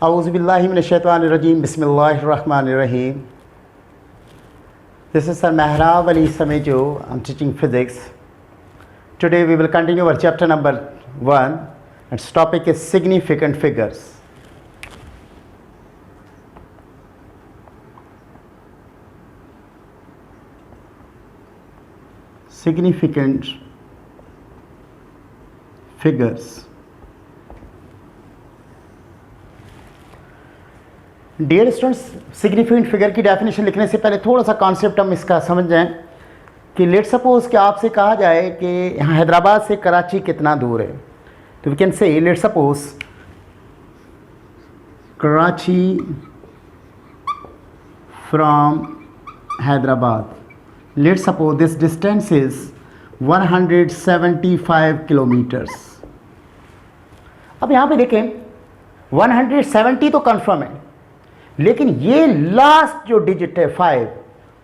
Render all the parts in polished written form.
Auzubillahi minash-shaytanir-rajim. Bismillahir-rahmanir-rahim. This is Sir Mehrab Ali Samejo. I'm teaching physics. Today we will continue our chapter number 1, and its topic is significant figures. Significant figures. Dear students, significant figure की definition लिखने से पहले थोड़ा सा concept हम इसका समझ जाएं कि लेट सपोज कि आपसे कहा जाए कि यहाँ हैदराबाद से कराची कितना दूर है, तो we can say let suppose Karachi from Hyderabad. Let suppose this distance is 175 kilometres. अब यहाँ पे देखें 170 तो कंफर्म है, लेकिन ये लास्ट जो डिजिट है 5,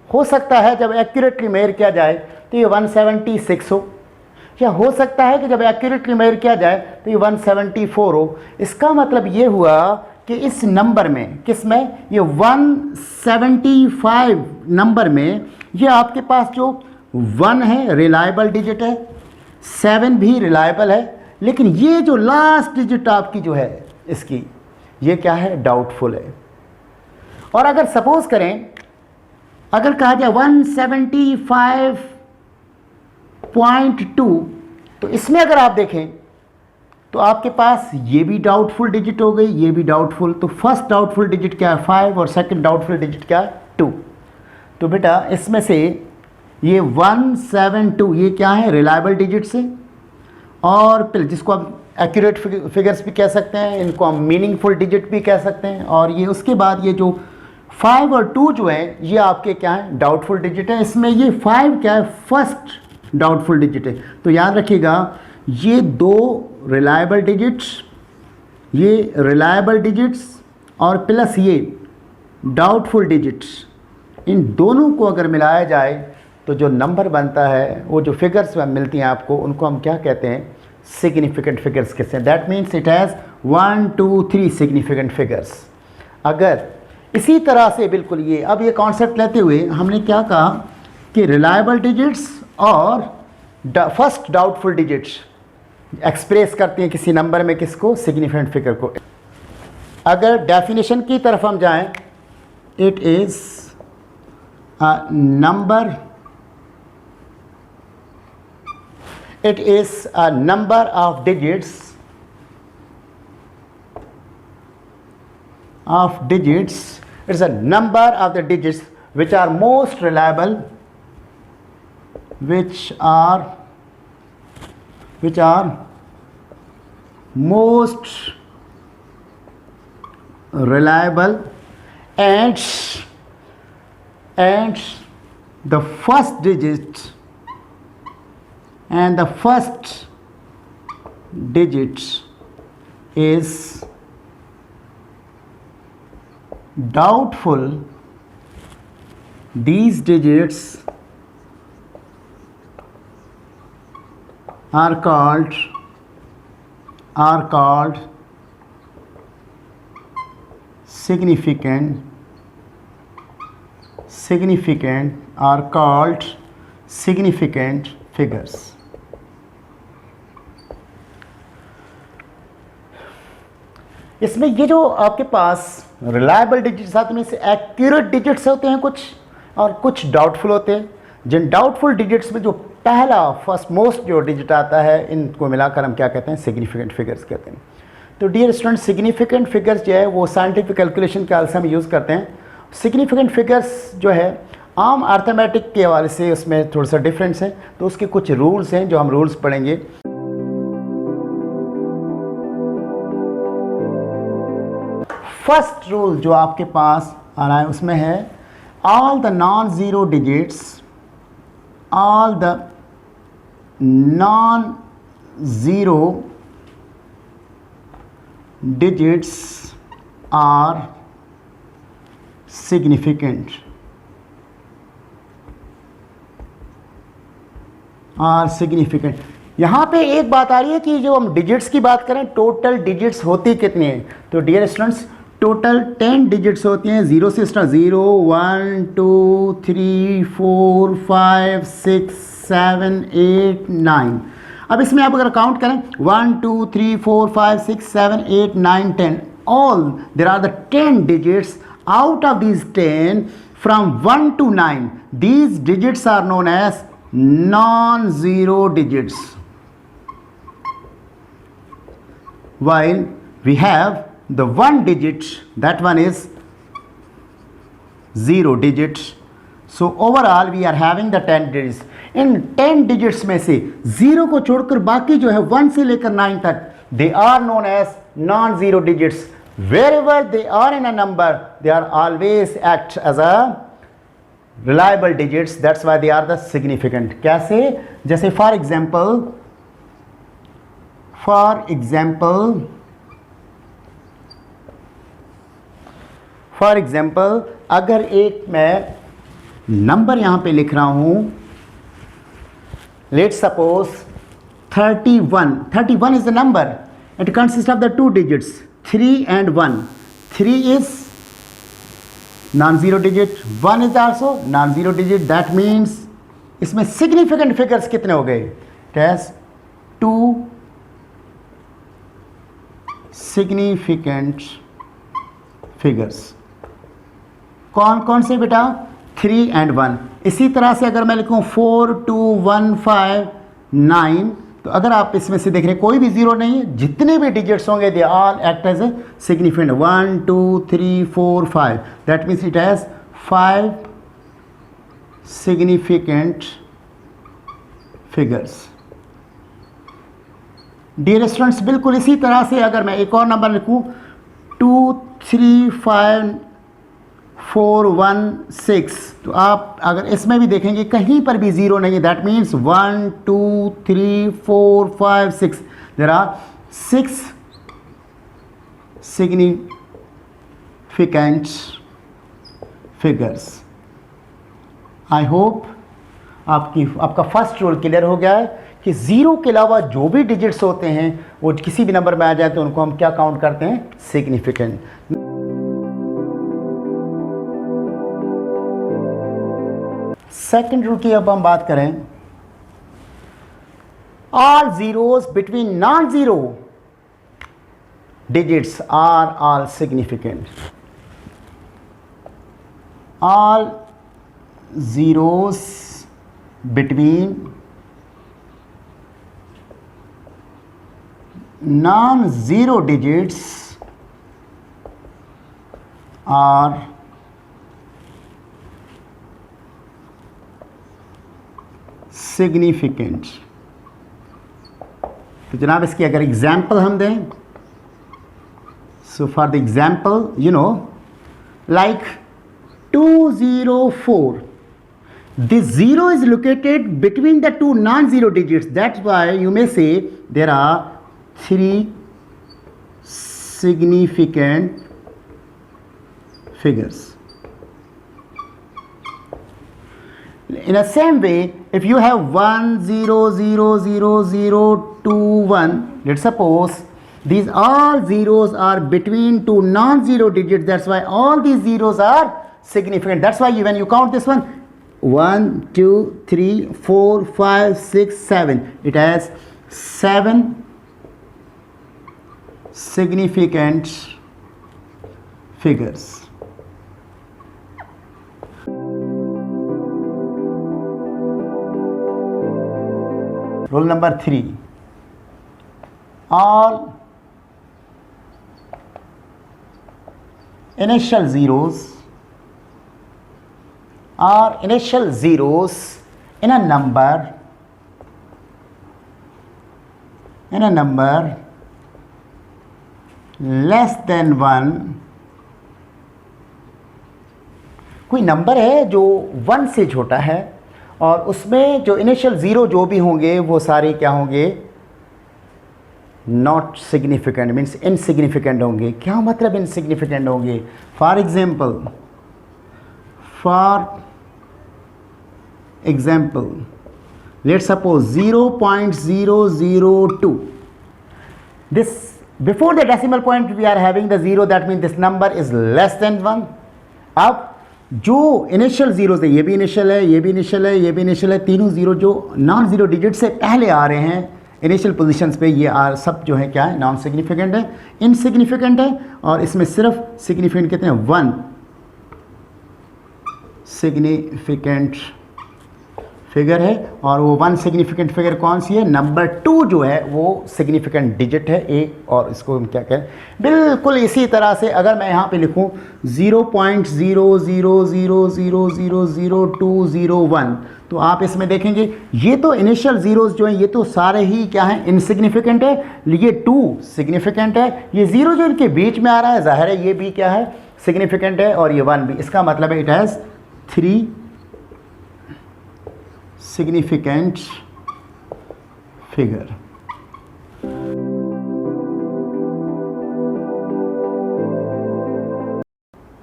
हो सकता है जब एक्यूरेटली मेजर किया जाए तो ये 176 हो, या हो सकता है कि जब एक्यूरेटली मेजर किया जाए तो ये 174 हो. इसका मतलब ये हुआ कि इस नंबर में, किस में, ये 175 नंबर में ये आपके पास जो 1 है रिलायबल डिजिट है, 7 भी रिलायबल है, लेकिन ये जो लास्ट डिजिट आपकी जो है इसकी, ये क्या है, डाउटफुल है. और अगर सपोज करें, अगर कहा जाए 175.2, तो इसमें अगर आप देखें तो आपके पास ये भी डाउटफुल डिजिट हो गई, ये भी डाउटफुल. तो फर्स्ट डाउटफुल डिजिट क्या है, 5, और सेकंड डाउटफुल डिजिट क्या है, 2. तो बेटा इसमें से ये 172 ये क्या है, रिलायबल डिजिट्स है, और फिर जिसको हम एक्यूरेट फिगर्स भी कह सकते हैं, इनको हम मीनिंगफुल डिजिट भी कह सकते हैं. और ये उसके बाद ये जो 5 और 2 जो है ये आपके क्या है, डाउटफुल डिजिट है. इसमें ये 5 क्या है, फर्स्ट डाउटफुल डिजिट है. तो याद रखिएगा ये 2 रिलायबल डिजिट्स, ये रिलायबल डिजिट्स और प्लस ये डाउटफुल डिजिट्स, इन दोनों को अगर मिलाया जाए तो जो नंबर बनता है, वो जो फिगर्स मिलती हैं आपको, उनको हम क्या कहते हैं, सिग्निफिकेंट फिगर्स कहते हैं. That means it has 1, 2, 3 significant figures. अगर इसी तरह से बिल्कुल ये, अब ये कॉन्सेप्ट लेते हुए हमने क्या कहा कि रिलायबल डिजिट्स और फर्स्ट डाउटफुल डिजिट्स एक्सप्रेस करती हैं किसी नंबर में, किसको, सिग्निफिकेंट फिगर को. अगर डेफिनेशन की तरफ हम जाएं, it is a number, it is a number of digits it's a number of the digits which are most reliable, which are most reliable, and the first digit is doubtful. These digits are called significant figures. इसमें ये जो आपके पास reliable digits आते हैं, में से accurate digits होते हैं कुछ, और कुछ डाउटफुल होते हैं. जिन डाउटफुल डिजिट्स में जो पहला फर्स्ट मोस्ट जो डिजिट आता है, इनको मिलाकर हम क्या कहते हैं, सिग्निफिकेंट फिगर्स कहते हैं. तो डियर स्टूडेंट, सिग्निफिकेंट फिगर्स जो है वो साइंटिफिक कैलकुलेशन के अलग हम यूज़ करते हैं. सिग्निफिकेंट फिगर्स जो है आम अर्थमेटिक के हवाले से उसमें थोड़ा सा डिफरेंस है, तो उसके कुछ रूल्स हैं जो हम रूल्स पढ़ेंगे. फर्स्ट रूल जो आपके पास आ रहा है उसमें है all the non zero digits are significant. यहाँ पे एक बात आ रही है कि जो हम डिजिट्स की बात करें, टोटल डिजिट्स होती कितनी है. तो डियर स्टूडेंट्स, टोटल 10 डिजिट्स होती हैं, 0 से स्टार्ट, 0 1 2 3 4 5 6 7 8 9। अब इसमें आप अगर काउंट करें 1 2 3 4 5 6 7 8 9 10, all there are the 10 digits. Out of these 10, from 1 to 9, these digits are known as non-zero digits, while we have the one digit, that one is 0 digit. So overall we are having the 10 digits. In 10 digits में से 0 को छोड़कर बाकी जो है 1 से लेकर 9 तक, they are known as non-zero digits. Wherever they are in a number, they are always act as a reliable digits. That's why they are the significant. कैसे? जैसे for example, अगर एक मैं नंबर यहां पे लिख रहा हूं, let's suppose 31. 31 is the number. It consists of the two digits, 3 and 1. 3 is non-zero digit, 1 is also non-zero digit. That means इसमें significant figures कितने हो गए? It has 2 significant figures. कौन कौन से बेटा? 3 and 1. इसी तरह से अगर मैं लिखूं 4 2 1 5 9, तो अगर आप इसमें से देख रहे हैं कोई भी जीरो नहीं है, जितने भी डिजिट्स होंगे they all act as a significant. 1 2 3 4 5, that means it has 5 significant figures. Dear students, बिल्कुल इसी तरह से अगर मैं एक और नंबर लिखूं 2 3 5 4 1 6, तो आप अगर इसमें भी देखेंगे कहीं पर भी जीरो नहीं है. That means 1 2 3 4 5 6, there are 6 significant figures. I hope आपका फर्स्ट रूल क्लियर हो गया है कि ज़ीरो के अलावा जो भी डिजिट्स होते हैं वो किसी भी नंबर में आ जाए तो उनको हम क्या काउंट करते हैं? सिग्निफिकेंट. सेकेंड रूल की अब हम बात करें, all zeros between non zero digits are all significant. All zeros between non zero digits are significant. तो जनाब इसकी अगर एग्जाम्पल हम दें, so for the example you know like 204, this zero is located between the two non-zero digits. That's why you may say there are 3 significant figures. In the same way, if you have 1 0 0 0 0 2 1, let's suppose these all zeros are between two non-zero digits. That's why all these zeros are significant. That's why when you count this one, 1 2 3 4 5 6 7, it has 7 significant figures. Rule number 3, all initial zeros in a number less than 1. कोई number है जो 1 से छोटा है और उसमें जो initial zero जो भी होंगे वो सारे क्या होंगे? नॉट सिग्निफिकेंट, मीन्स इनसिग्निफिकेंट होंगे. क्या मतलब इनसिग्निफिकेंट होंगे? For example let's suppose 0.002. Before the decimal point we are having the 0, that means this number is less than 1. अब जो इनिशियल जीरोज है, ये भी इनिशियल है, ये भी इनिशियल है, ये भी इनिशियल है, तीनों जीरो जो नॉन जीरो डिजिट से पहले आ रहे हैं इनिशियल पोजीशंस पे, ये आर सब जो है क्या है, नॉन सिग्निफिकेंट है, इनसिग्निफिकेंट है, और इसमें सिर्फ सिग्निफिकेंट कहते हैं 1 सिग्निफिकेंट फिगर है, और वो 1 सिग्निफिकेंट फिगर कौन सी है, नंबर 2 जो है वो सिग्निफिकेंट डिजिट है ए, और इसको हम क्या कहें। बिल्कुल इसी तरह से अगर मैं यहाँ पे लिखूँ 0.00000201, तो आप इसमें देखेंगे ये तो इनिशियल जीरोज जो हैं ये तो सारे ही क्या हैं, इनसिग्निफिकेंट है, ये 2 सिग्निफिकेंट है, ये 0 जो इनके बीच में आ रहा है जाहिर है ये भी क्या है, सिग्निफिकेंट है, और ये 1 भी, इसका मतलब है it has 3 significant figure.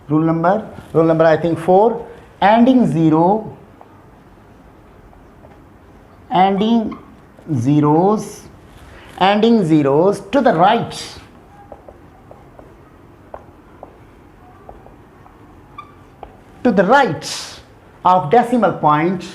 Rule number I think 4, ending zeros to the right of decimal point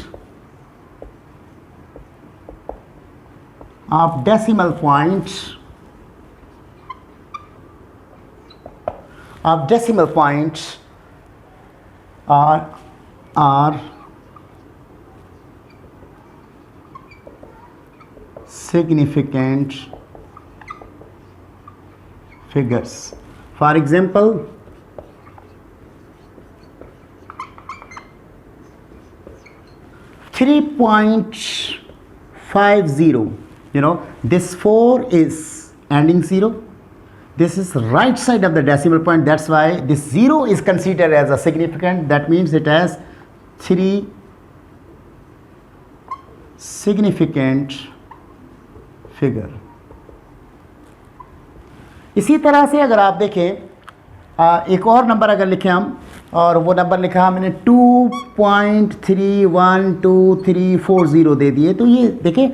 are significant figures. For example, 3.50, you know, this 4 is ending 0, this is right side of the decimal point, that's why this 0 is considered as a significant, that means it has 3 significant figure. इसी तरह से अगर आप देखें एक और number अगर लिखें हम, और वो नंबर लिखा हमने 2.312340 दे दिए, तो ये देखें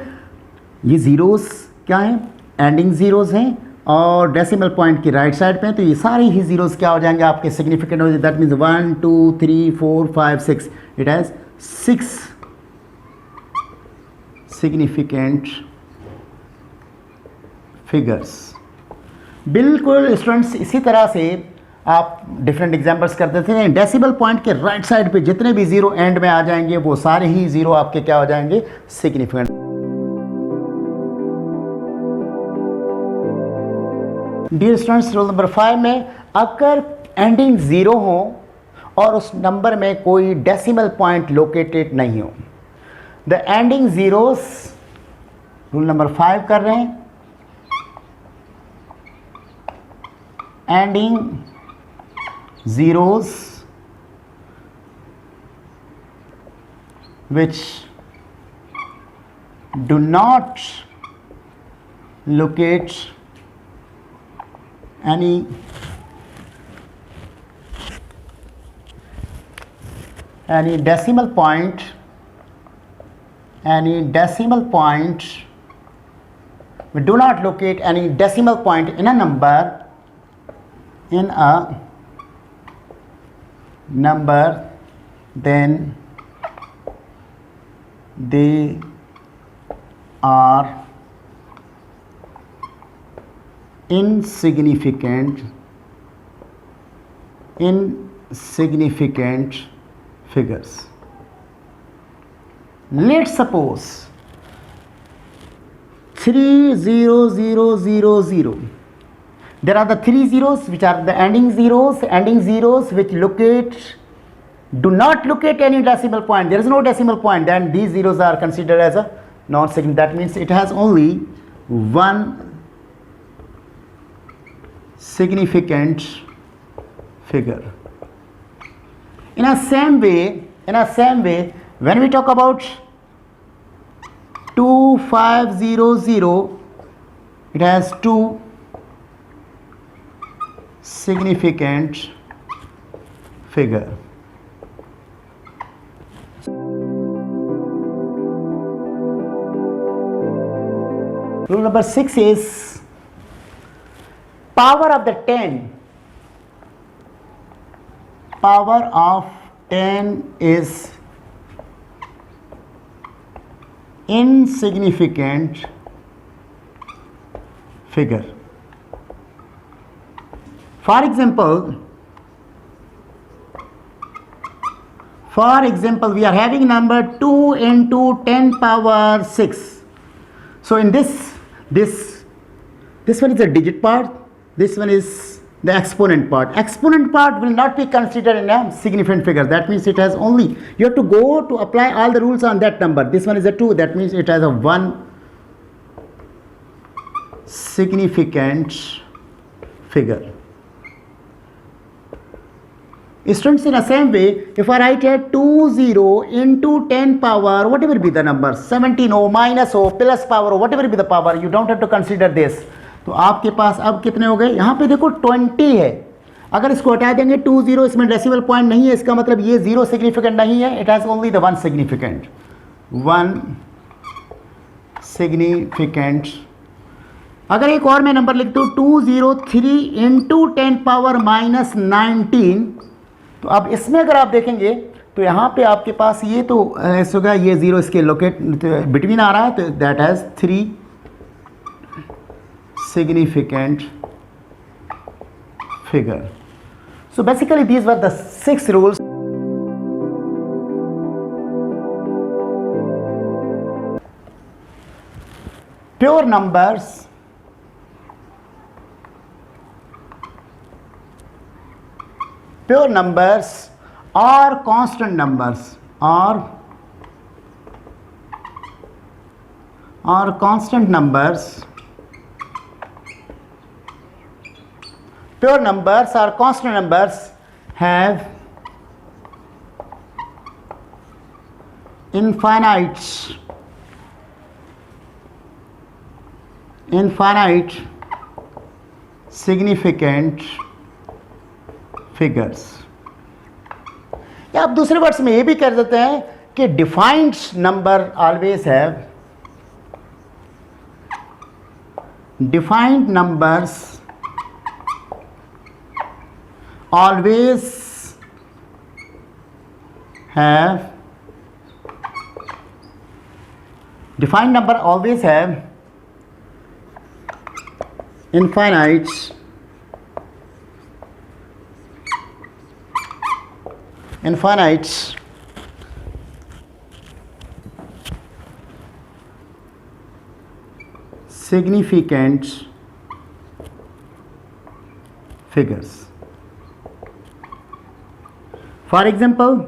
ये ज़ीरोज़ क्या हैं, एंडिंग ज़ीरोज़ हैं, और डेसिमल पॉइंट की राइट साइड पे हैं, तो ये सारे ही ज़ीरोज़ क्या हो जाएंगे आपके, सिग्निफिकेंट हो जाएंगे, that means 1 2 3 4 5 6, it has 6 significant figures. बिल्कुल स्टूडेंट्स इसी तरह से आप डिफरेंट एग्जाम्पल्स करते थे, डेसिमल पॉइंट के राइट साइड पे जितने भी ज़ीरो एंड में आ जाएंगे वो सारे ही ज़ीरो आपके क्या हो जाएंगे, significant. Dear students, roll number 5 में अगर एंडिंग ज़ीरो हो और उस नंबर में कोई डेसिमल पॉइंट लोकेटेड नहीं हो, the ending zeros, rule number 5 कर रहे हैं, ending zeros which do not locate any decimal point, we do not locate any decimal point in a number, then they are insignificant figures. Let's suppose 30000. There are the 3 zeros which are the ending zeros which do not locate any decimal point. There is no decimal point, then these zeros are considered as a non-significant. That means it has only one significant figure. In a same way, when we talk about 2500, it has 2 significant figure. Rule number 6 is power of the 10, power of 10 is insignificant figure. For example, we are having number 2 into 10 power 6. So in this one is the digit part, this one is the exponent part. Exponent part will not be considered in a significant figure. That means it has only, you have to go to apply all the rules on that number. This one is a 2, that means it has a 1 significant figure. Students, in the same way, if I write here 20 into 10 power, whatever be the number, 17 or minus or plus power or whatever be the power, you don't have to consider this. तो आपके पास अब कितने हो गए, यहाँ पे देखो 20 है, अगर इसको हटा देंगे 20, इसमें डेसिमल पॉइंट नहीं है, इसका मतलब ये 0 सिग्निफिकेंट नहीं है, it has only the 1 significant, 1 significant. अगर एक और मैं नंबर लिख दूँ 203 इंटू 10 पावर माइनस 19, तो अब इसमें अगर आप देखेंगे तो यहाँ पे आपके पास ये तो ऐसा होगा, ये 0 इसके लोकेट बिटवीन आ रहा है, तो that has 3 significant figure. So basically these were the 6 rules. Pure numbers or constant numbers or constant numbers. Pure numbers or constant numbers have infinite significant figures. या आप दूसरे वर्ड्स में ये भी कह सकते हैं कि defined number always have, defined numbers always have, defined number always have infinite significant figures. For example,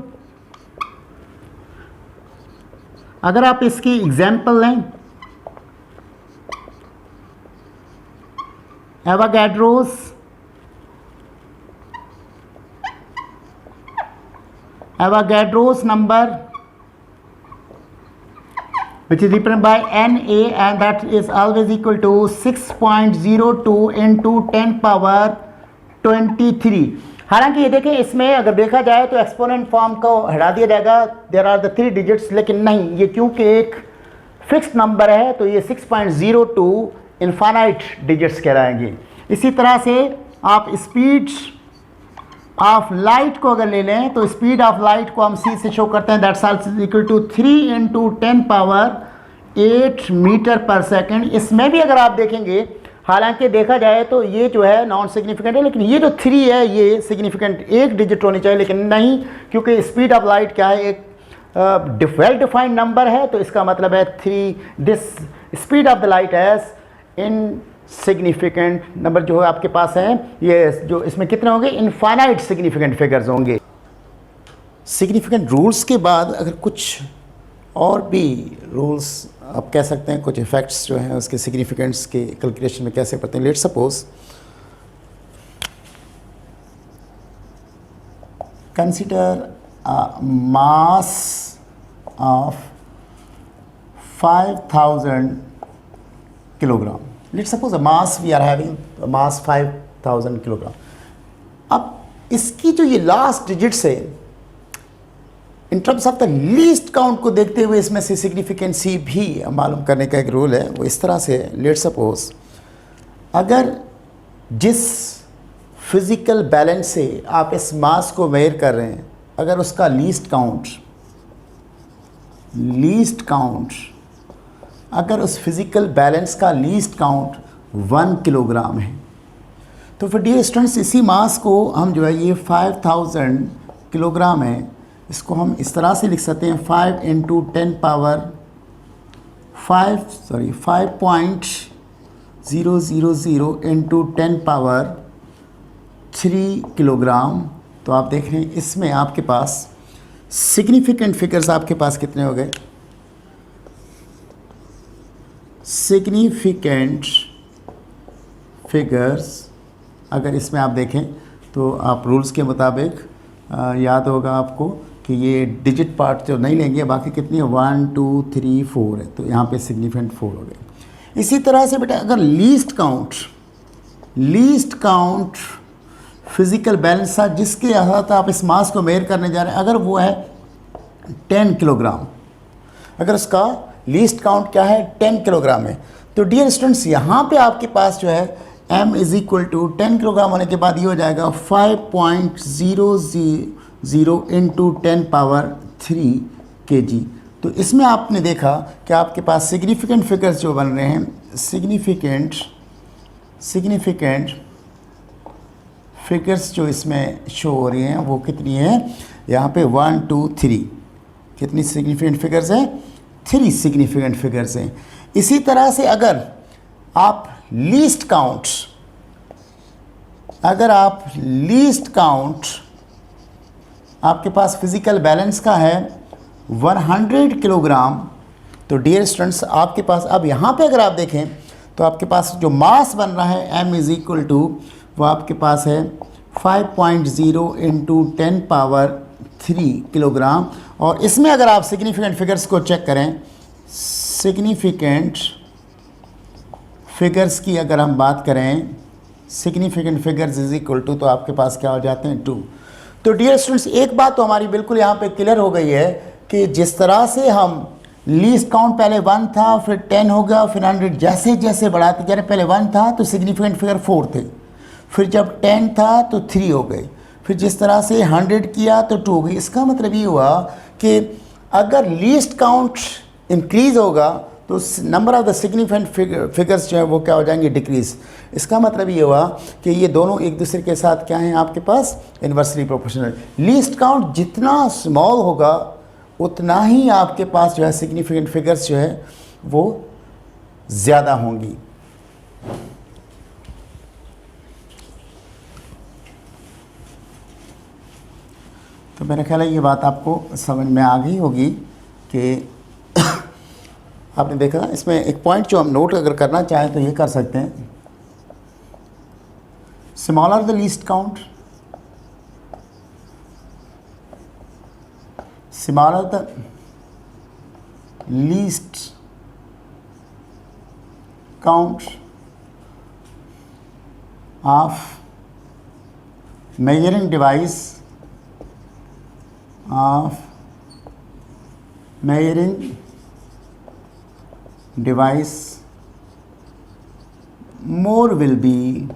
अगर आप इसकी एग्जाम्पल लें, Avogadro's number which is represented by Na, and that is always equal to 6.02 into 10 power 23. हालांकि ये देखें, इसमें अगर देखा जाए तो एक्सपोनेंट फॉर्म को हटा दिया जाएगा, देयर आर द 3 डिजिट्स, लेकिन नहीं, ये क्योंकि एक फिक्स्ड नंबर है तो ये 6.02 इनफाइनाइट डिजिट्स कहलाएंगे। इसी तरह से आप स्पीड ऑफ लाइट को अगर ले लें तो स्पीड ऑफ लाइट को हम सी से शो करते हैं, that's also equal to 3 into 10 power 8 metre per second. इसमें भी अगर आप देखेंगे, हालांकि देखा जाए तो ये जो है नॉन सिग्निफिकेंट है, लेकिन ये जो 3 है ये सिग्निफिकेंट एक डिजिट होनी चाहिए, लेकिन नहीं, क्योंकि स्पीड ऑफ लाइट क्या है, एक वेल डिफाइंड नंबर है, तो इसका मतलब है 3, this speed of the light as in significant number जो है आपके पास है, ये जो इसमें कितने होंगे, इनफाइनाइट सिग्निफिकेंट फिगर्स होंगे। सिग्निफिकेंट रूल्स के बाद अगर कुछ और भी रूल्स आप कह सकते हैं, कुछ इफेक्ट्स जो हैं उसके सिग्निफिकेंट्स के कैलकुलेशन में कैसे पढ़ते हैं। Let's suppose consider mass of 5000 kilogram. Let's suppose mass we are having mass 5000 kilogram. अब इसकी जो ये लास्ट डिजिट्स है, in terms of the least count को देखते हुए इसमें से सिग्निफिकेंसी भी मालूम करने का एक रूल है, वो इस तरह से। लेट्स सपोज अगर जिस फिज़िकल बैलेंस से आप इस मास को मेजर कर रहे हैं, अगर उसका लीस्ट काउंट अगर उस फिज़िकल बैलेंस का लीस्ट काउंट 1 किलोग्राम है, तो फिर डियर स्टूडेंट्स इसी मास को हम जो है, ये 5000 किलोग्राम है, इसको हम इस तरह से लिख सकते हैं 5 × 10 पावर 5.000 × 10 पावर 3 किलोग्राम। तो आप देख रहे हैं इसमें आपके पास सिग्निफिकेंट फिगर्स आपके पास कितने हो गए? सिग्निफिकेंट फिगर्स अगर इसमें आप देखें तो आप रूल्स के मुताबिक याद होगा आपको कि ये डिजिट पार्ट जो नहीं लेंगे, बाकी कितनी है 1 2 3 4 है, तो यहाँ पे सिग्निफिकेंट 4 हो गए। इसी तरह से बेटा अगर लीस्ट काउंट फिज़िकल बैलेंस था जिसके साथ आप इस मास को मेजर करने जा रहे हैं, अगर वो है 10 किलोग्राम, अगर उसका लीस्ट काउंट क्या है 10 किलोग्राम है, तो डियर स्टूडेंट्स यहाँ पे आपके पास जो है m = 10 किलोग्राम होने के बाद ये हो जाएगा 5.000 × 10 पावर 3 kg। तो इसमें आपने देखा कि आपके पास सिग्निफिकेंट फिगर्स जो बन रहे हैं, सिग्निफिकेंट फिगर्स जो इसमें शो हो रही हैं वो कितनी है? यहाँ पे 1 2 3 कितनी सिग्निफिकेंट फिगर्स हैं? 3 सिग्निफिकेंट फिगर्स हैं। इसी तरह से अगर आप लीस्ट काउंट आपके पास फिज़िकल बैलेंस का है 100 किलोग्राम, तो डियर स्टूडेंट्स आपके पास अब यहाँ पे अगर आप देखें तो आपके पास जो मास बन रहा है m = वो आपके पास है 5.0 × 10 पावर 3 किलोग्राम। और इसमें अगर आप सिग्निफिकेंट फिगर्स को चेक करें, सिग्निफिकेंट फिगर्स की अगर हम बात करें, सिग्निफिकेंट फिगर्स = तो आपके पास क्या हो जाते हैं 2। तो डियर स्टूडेंट्स एक बात तो हमारी बिल्कुल यहाँ पे क्लियर हो गई है कि जिस तरह से हम लीस्ट काउंट पहले 1 था, फिर 10 हो गया, फिर 100, जैसे जैसे बढ़ाते जा रहे, पहले 1 था तो सिग्निफिकेंट फिगर 4 थे, फिर जब 10 था तो 3 हो गए, फिर जिस तरह से 100 किया तो 2 हो गई। इसका मतलब ये हुआ कि अगर लीस्ट काउंट इंक्रीज़ होगा तो number of the significant figures जो है वो क्या हो जाएंगे? डिक्रीज़। इसका मतलब ये हुआ कि ये दोनों एक दूसरे के साथ क्या हैं आपके पास? Inversely proportional. लीस्ट काउंट जितना स्मॉल होगा उतना ही आपके पास जो है सिग्निफिकेंट फिगर्स जो है वो ज़्यादा होंगी। तो मेरा ख्याल है ये बात आपको समझ में आ गई होगी कि आपने देखा इसमें एक पॉइंट जो हम नोट अगर करना चाहें तो ये कर सकते हैं, smaller the least count, smaller the least count of measuring device more will be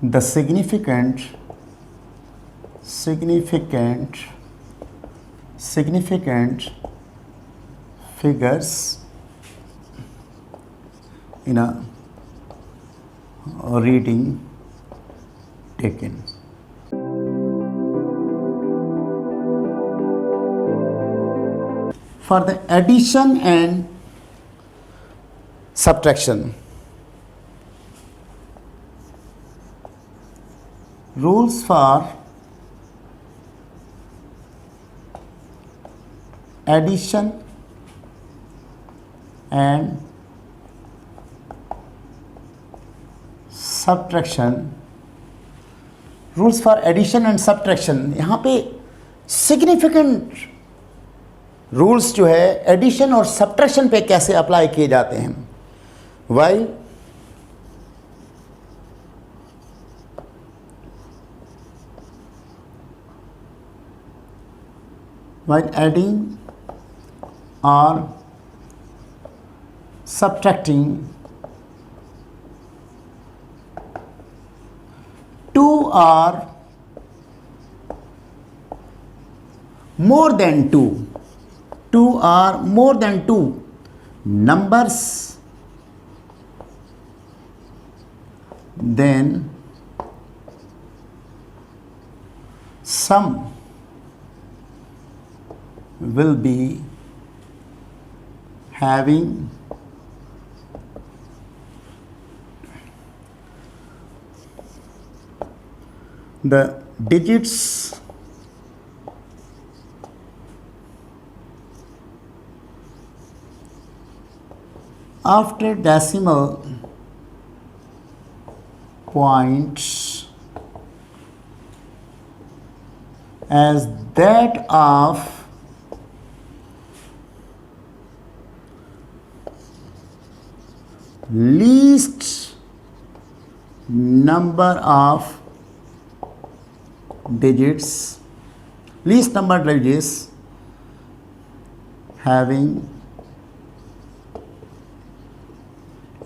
the significant figures in a reading taken. For the addition and subtraction, rules for addition and subtraction, rules for addition and subtraction। यहाँ पे significant rules जो है addition और subtraction पे कैसे apply किए जाते हैं। while adding or subtracting are more than 2, 2 are more than 2 numbers, then sum will be having the digits after decimal points as that of least number of digits, least number of digits having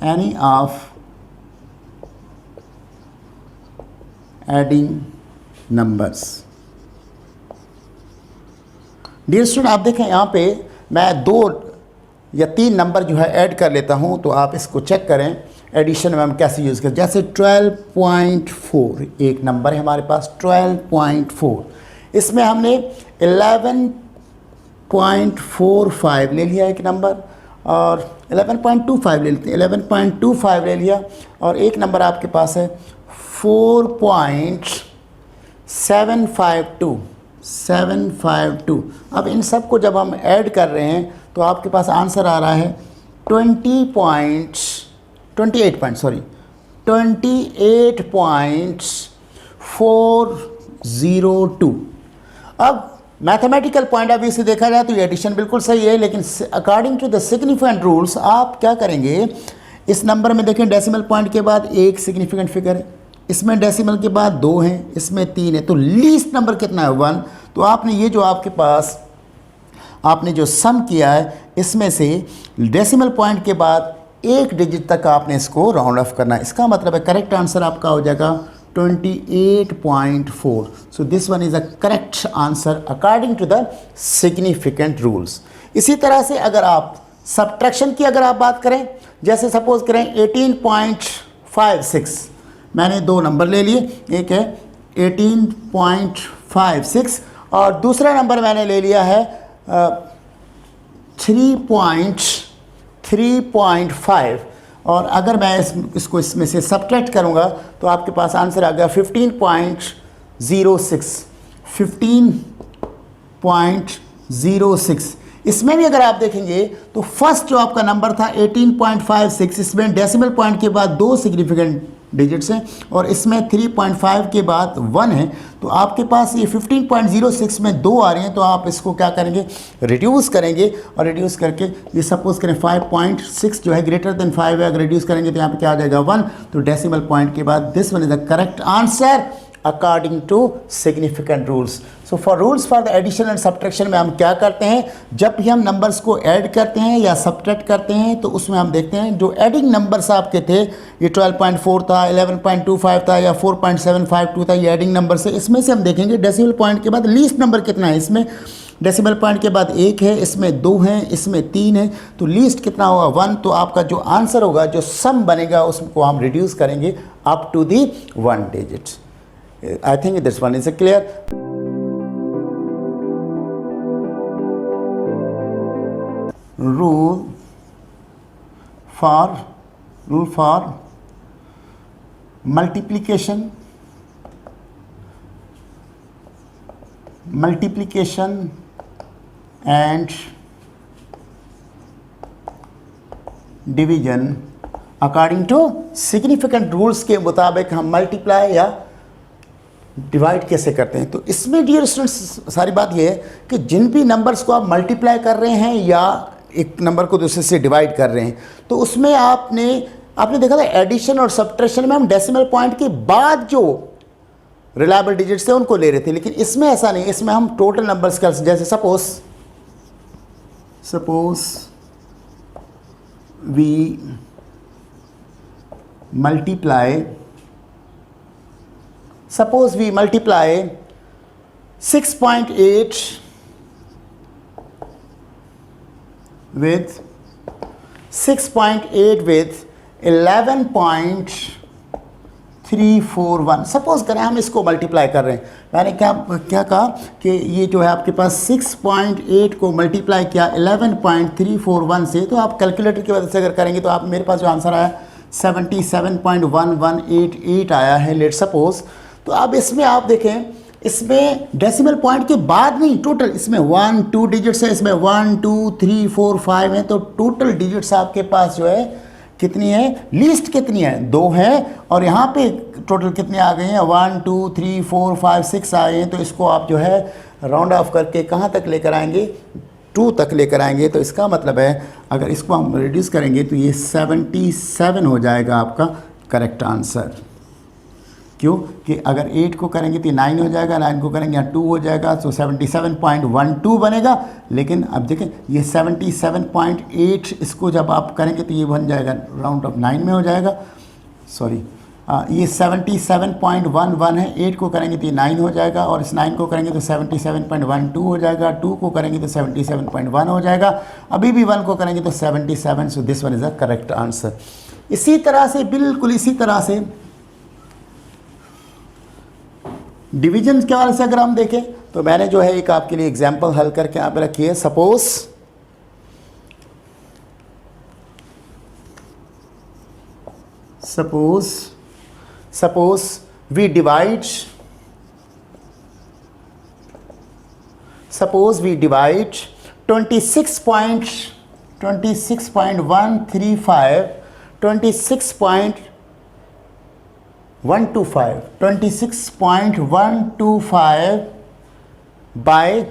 any of adding numbers। Dear student, आप देखें यहाँ पे मैं 2 या 3 number जो है add कर लेता हूँ, तो आप इसको चेक करें एडिशन में हम कैसे यूज़ करें। जैसे 12.4 एक नंबर है हमारे पास 12.4, इसमें हमने 11.45 ले लिया एक नंबर, और 11.25 ले लेते हैं, 11.25 ले लिया, और एक नंबर आपके पास है 4.752। अब इन सब को जब हम ऐड कर रहे हैं तो आपके पास आंसर आ रहा है 28.402। अब मैथमेटिकल पॉइंट ऑफ व्यू से देखा जाए तो ये एडिशन बिल्कुल सही है, लेकिन according to the significant rules आप क्या करेंगे, इस नंबर में देखें डेसिमल पॉइंट के बाद एक सिग्निफिकेंट फिगर है, इसमें डेसिमल के बाद 2 हैं, इसमें 3 है, तो लीस्ट नंबर कितना है 1। तो आपने ये जो आपके पास आपने जो सम किया है इसमें से डेसिमल पॉइंट के बाद एक डिजिट तक आपने इसको राउंड ऑफ करना है। इसका मतलब है करेक्ट आंसर आपका हो जाएगा 28.4। So this one is a correct answer according to the significant rules. इसी तरह से अगर आप सब्ट्रैक्शन की अगर आप बात करें, जैसे सपोज करें 18.56, मैंने 2 नंबर ले लिए, एक है 18.56 और दूसरा नंबर मैंने ले लिया है 3.5, और अगर मैं इसको इसमें से सब्ट्रैक्ट करूंगा तो आपके पास आंसर आ गया 15.06। इसमें भी अगर आप देखेंगे तो फर्स्ट जो आपका नंबर था 18.56, इसमें डेसिमल पॉइंट के बाद 2 सिग्निफिकेंट डिजिट्स हैं, और इसमें 3.5 के बाद 1 है, तो आपके पास ये 15.06 में 2 आ रहे हैं, तो आप इसको क्या करेंगे, रिड्यूस करेंगे, और रिड्यूस करके ये सपोज करें 5.6 जो है ग्रेटर देन 5 है, अगर रिड्यूस करेंगे तो यहाँ पे क्या आ जाएगा 1, तो डेसिमल पॉइंट के बाद this one is the correct answer according to significant rules. So for rules for the addition and subtraction में हम क्या करते हैं, जब भी हम नंबर्स को ऐड करते हैं या सब्ट्रैक्ट करते हैं तो उसमें हम देखते हैं जो एडिंग नंबर्स आपके थे, ये 12.4 था, 11.25 था या 4.752 था, ये एडिंग नंबर से, इसमें से हम देखेंगे डेसिमल पॉइंट के बाद लीस्ट नंबर कितना है। इसमें डेसिमल पॉइंट के बाद 1 है, इसमें 2 हैं, इसमें 3 है, तो लीस्ट कितना होगा 1। तो आपका जो आंसर होगा, जो सम बनेगा, उसको हम रिड्यूस करेंगे up to the 1 digit. I think this one is clear. Rule for multiplication and division according to significant rules के मुताबिक हम मल्टीप्लाई या डिवाइड कैसे करते हैं। तो इसमें डियर स्टूडेंट्स सारी बात ये है कि जिन भी नंबर्स को आप मल्टीप्लाई कर रहे हैं या एक नंबर को दूसरे से डिवाइड कर रहे हैं, तो उसमें आपने देखा था एडिशन और सब्ट्रैक्शन में हम डेसिमल पॉइंट के बाद जो रिलायबल डिजिट्स थे उनको ले रहे थे, लेकिन इसमें ऐसा नहीं, इसमें हम टोटल नंबर्स कर, जैसे suppose we suppose we multiply 6.8 with 6.8 with 11.341। Suppose करें हम इसको मल्टीप्लाई कर रहे हैं, मैंने क्या कहा कि ये जो है आपके पास 6.8 को मल्टीप्लाई किया 11.341 से, तो आप कैलकुलेटर की वजह से अगर करेंगे तो आप मेरे पास जो आंसर आया 77.1188 आया है लेट सपोज। तो अब इसमें आप देखें, इसमें डेसिमल पॉइंट के बाद नहीं, टोटल इसमें 1 2 डिजिट्स है, इसमें 1 2 3 4 5 है, तो टोटल डिजिट्स आपके पास जो है कितनी है, लीस्ट कितनी है, 2 है, और यहाँ पे टोटल कितने आ गए हैं 1 2 3 4 5 6 आए हैं। तो इसको आप जो है राउंड ऑफ करके कहाँ तक लेकर आएंगे, 2 तक लेकर आएंगे। तो इसका मतलब है अगर इसको हम रिड्यूस करेंगे तो ये 77 हो जाएगा आपका करेक्ट आंसर। क्यों कि अगर 8 को करेंगे तो 9 हो जाएगा, 9 को करेंगे यहाँ 2 हो जाएगा, तो 77.12 बनेगा। लेकिन अब देखें ये 77.8 इसको जब आप करेंगे तो ये बन जाएगा राउंड ऑफ 9 में हो जाएगा, सॉरी ये 77.11 है, 8 को करेंगे तो ये 9 हो जाएगा, और इस 9 को करेंगे तो 77.12 हो जाएगा, 2 को करेंगे तो 77.1 हो जाएगा, अभी भी 1 को करेंगे तो 77। सो this one is the correct answer. इसी तरह से, बिल्कुल इसी तरह से डिवीजन के वाले से अगर हम देखें तो मैंने जो है एक आपके लिए एग्जांपल हल करके यहाँ पे रखी है। सपोज वी डिवाइड 26.125 by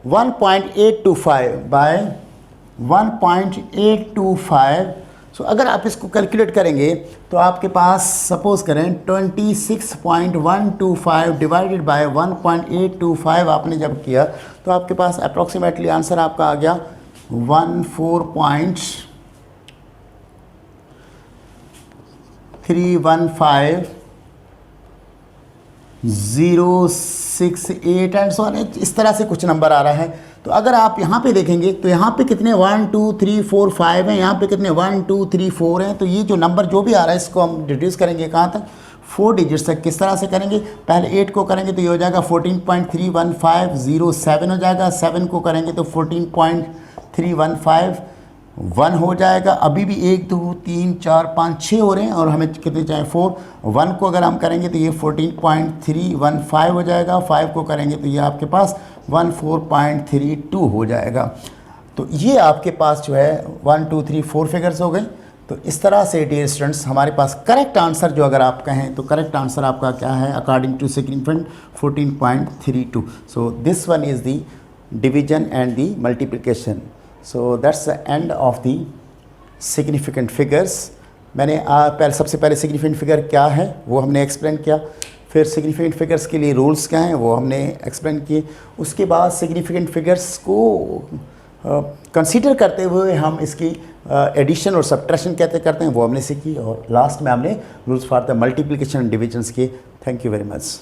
1.825 सो अगर आप इसको कैलकुलेट करेंगे तो आपके पास सपोज करें 26.125 डिवाइडेड बाय 1.825 आपने जब किया तो आपके पास अप्रॉक्सीमेटली आंसर आपका आ गया 14315,068 एंड सो ऑन, इस तरह से कुछ नंबर आ रहा है। तो अगर आप यहाँ पे देखेंगे तो यहाँ पे कितने 1 2 3 4 5 हैं, यहाँ पे कितने 1 2 3 4 हैं। तो ये जो नंबर जो भी आ रहा है इसको हम रिड्यूस करेंगे कहाँ तक, 4 डिजिट्स तक। किस तरह से करेंगे, पहले 8 को करेंगे तो ये हो जाएगा 14.31507 हो जाएगा, 7 को करेंगे तो 14.315 हो जाएगा, अभी भी 1 2 3 4 5 6 हो रहे हैं और हमें कितने चाहिए 4। 1 को अगर हम करेंगे तो ये 14.315 हो जाएगा, 5 को करेंगे तो ये आपके पास 14.32 हो जाएगा। तो ये आपके पास जो है 1 2 3 4 फिगर्स हो गए। तो इस तरह से डियर स्टूडेंट्स हमारे पास करेक्ट आंसर जो अगर आप कहें तो करेक्ट आंसर आपका क्या है according to significant 14.32। So this one is the division and the multiplication. So that's the end of the significant figures. मैंने पहले सबसे पहले सिग्निफिकेंट फिगर क्या है वो हमने एक्सप्लेन किया, फिर सिग्निफिकेंट फिगर्स के लिए रूल्स क्या हैं वो हमने एक्सप्लेन किए, उसके बाद सिग्निफिकेंट फिगर्स को कंसीडर करते हुए हम इसकी एडिशन और सब्ट्रैक्शन कैसे करते हैं वो हमने सीखी, और लास्ट में हमने rules for the multiplication and divisions किए। Thank you very much.